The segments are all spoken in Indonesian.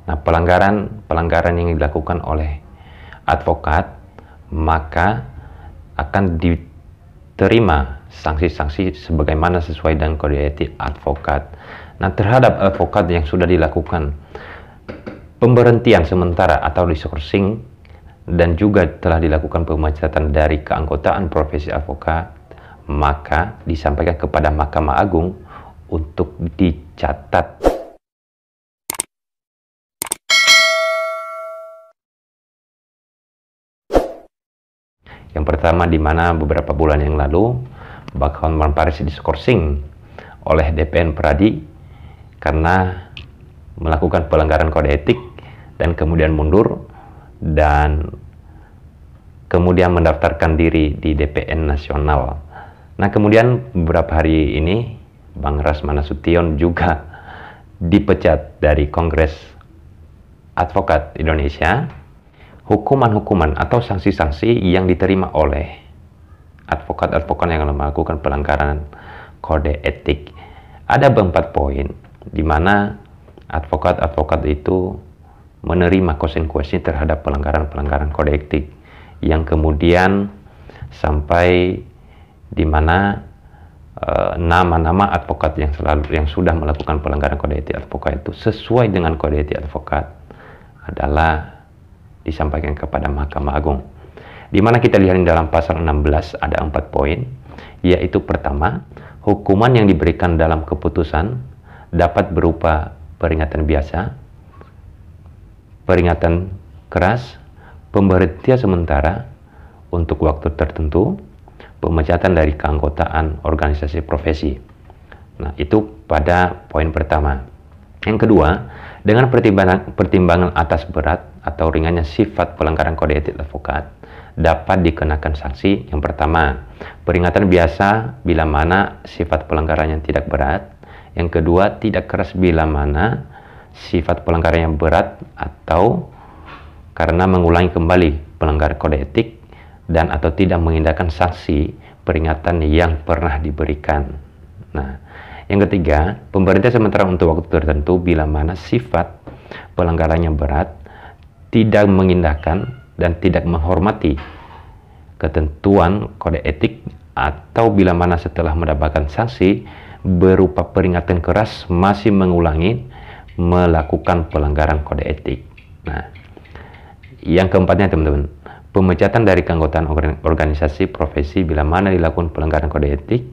Nah, pelanggaran yang dilakukan oleh advokat maka akan diterima sanksi-sanksi sebagaimana sesuai dengan kode etik advokat. Nah, terhadap advokat yang sudah dilakukan pemberhentian sementara atau diskorsing dan juga telah dilakukan pemecatan dari keanggotaan profesi advokat, maka disampaikan kepada Mahkamah Agung untuk dicatat. Yang pertama, di mana beberapa bulan yang lalu Bang Hotman Paris diskorsing oleh DPN Pradi karena melakukan pelanggaran kode etik dan kemudian mundur dan kemudian mendaftarkan diri di DPN Nasional. Nah, kemudian beberapa hari ini Bang Rasman Nasution juga dipecat dari Kongres Advokat Indonesia. Hukuman-hukuman atau sanksi-sanksi yang diterima oleh advokat-advokat yang melakukan pelanggaran kode etik ada 4 poin, di mana advokat-advokat itu menerima konsekuensi terhadap pelanggaran-pelanggaran kode etik yang kemudian sampai di mana nama-nama advokat yang sudah melakukan pelanggaran kode etik advokat itu sesuai dengan kode etik advokat adalah disampaikan kepada Mahkamah Agung, di mana kita lihat dalam pasal 16 ada 4 poin, yaitu pertama, hukuman yang diberikan dalam keputusan dapat berupa peringatan biasa, peringatan keras, pemberhentian sementara untuk waktu tertentu, pemecatan dari keanggotaan organisasi profesi. Nah, itu pada poin pertama. Yang kedua, dengan pertimbangan atas berat atau ringannya sifat pelanggaran kode etik advokat, dapat dikenakan sanksi. Yang pertama, peringatan biasa bila mana sifat pelanggaran yang tidak berat. Yang kedua, tidak keras bila mana sifat pelanggaran yang berat atau karena mengulangi kembali pelanggaran kode etik dan atau tidak mengindahkan sanksi peringatan yang pernah diberikan. Nah, yang ketiga, pemberhentian sementara untuk waktu tertentu bila mana sifat pelanggarannya berat, tidak mengindahkan dan tidak menghormati ketentuan kode etik, atau bila mana setelah mendapatkan sanksi berupa peringatan keras masih mengulangi melakukan pelanggaran kode etik. Nah, yang keempatnya teman-teman, pemecatan dari keanggotaan organisasi profesi bila mana dilakukan pelanggaran kode etik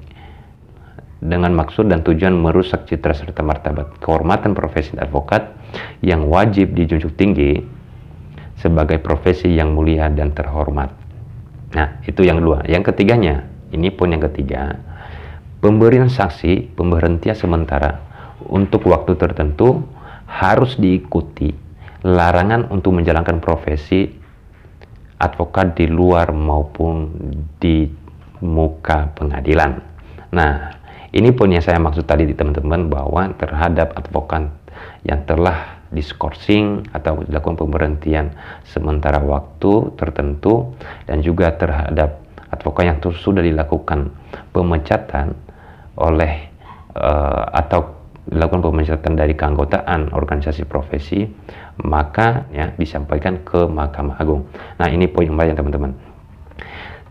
dengan maksud dan tujuan merusak citra serta martabat kehormatan profesi advokat yang wajib dijunjung tinggi sebagai profesi yang mulia dan terhormat. Nah, itu yang kedua. Yang ketiganya, ini poin yang ketiga, pemberian sanksi pemberhentian sementara untuk waktu tertentu harus diikuti larangan untuk menjalankan profesi advokat di luar maupun di muka pengadilan. Nah, ini poin yang saya maksud tadi di teman-teman, bahwa terhadap advokat yang telah diskorsing atau dilakukan pemberhentian sementara waktu tertentu dan juga terhadap advokat yang sudah dilakukan pemecatan oleh atau dilakukan pemecatan dari keanggotaan organisasi profesi, maka ya disampaikan ke Mahkamah Agung. Nah, ini poin yang banyak teman-teman.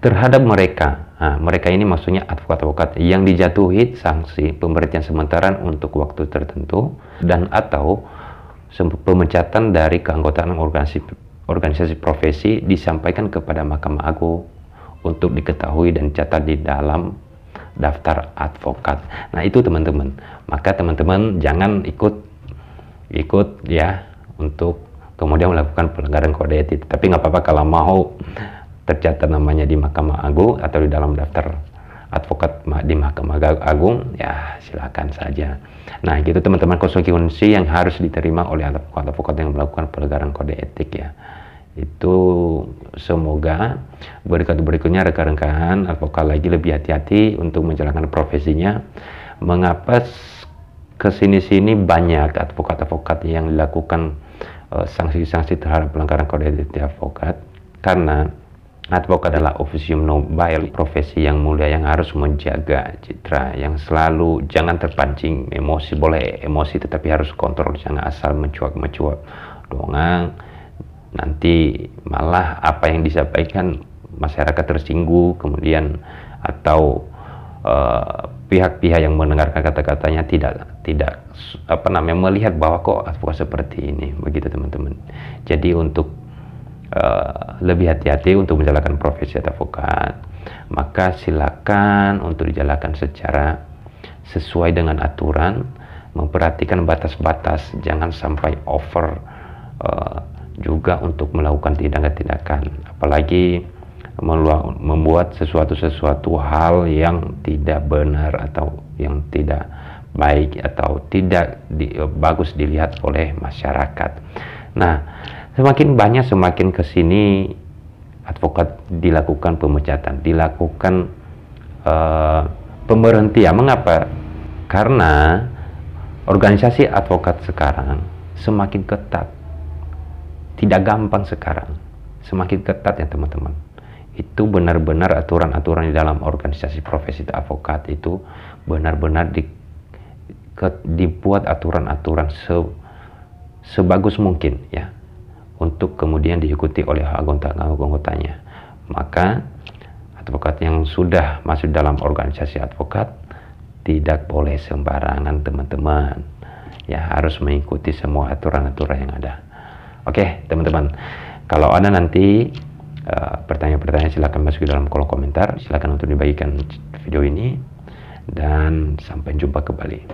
Terhadap mereka ini maksudnya advokat-advokat yang dijatuhi sanksi pemberhentian sementara untuk waktu tertentu dan atau pemecatan dari keanggotaan organisasi profesi disampaikan kepada Mahkamah Agung untuk diketahui dan catat di dalam daftar advokat. Nah, itu teman-teman. Maka teman-teman jangan ikut ya untuk kemudian melakukan pelanggaran kode etik. Tapi nggak apa-apa kalau mau tercatat namanya di Mahkamah Agung atau di dalam daftar advokat di Mahkamah Agung, ya silakan saja. Nah, gitu teman-teman, konsekuensi yang harus diterima oleh advokat-advokat yang melakukan pelanggaran kode etik ya. Itu semoga berikutnya rekan-rekan advokat lagi lebih hati-hati untuk menjalankan profesinya. Mengapa kesini-sini banyak advokat-advokat yang dilakukan sanksi-sanksi terhadap pelanggaran kode etik advokat? Karena Advokat adalah officium nobile, profesi yang mulia yang harus menjaga citra, yang selalu jangan terpancing emosi. Boleh emosi tetapi harus kontrol, jangan asal mencuak-mencuak doang. Nanti malah apa yang disampaikan masyarakat tersinggung, kemudian atau pihak-pihak yang mendengarkan kata-katanya tidak melihat bahwa kok advokat seperti ini, begitu teman-teman. Jadi untuk lebih hati-hati untuk menjalankan profesi advokat, maka silakan untuk dijalankan secara sesuai dengan aturan, memperhatikan batas-batas, jangan sampai over juga untuk melakukan tindakan-tindakan, apalagi membuat sesuatu hal yang tidak benar atau yang tidak baik atau tidak bagus dilihat oleh masyarakat. Nah, semakin kesini advokat dilakukan pemecatan, dilakukan pemberhentian. Mengapa? Karena organisasi advokat sekarang semakin ketat, tidak gampang sekarang, semakin ketat ya teman-teman. Itu benar-benar aturan-aturan di dalam organisasi profesi advokat itu benar-benar dibuat aturan-aturan sebagus mungkin ya, untuk kemudian diikuti oleh anggotanya. Maka advokat yang sudah masuk dalam organisasi advokat tidak boleh sembarangan teman-teman ya, harus mengikuti semua aturan-aturan yang ada. Oke teman-teman, kalau ada nanti pertanyaan-pertanyaan silakan masuk ke dalam kolom komentar, silakan untuk dibagikan video ini, dan sampai jumpa kembali.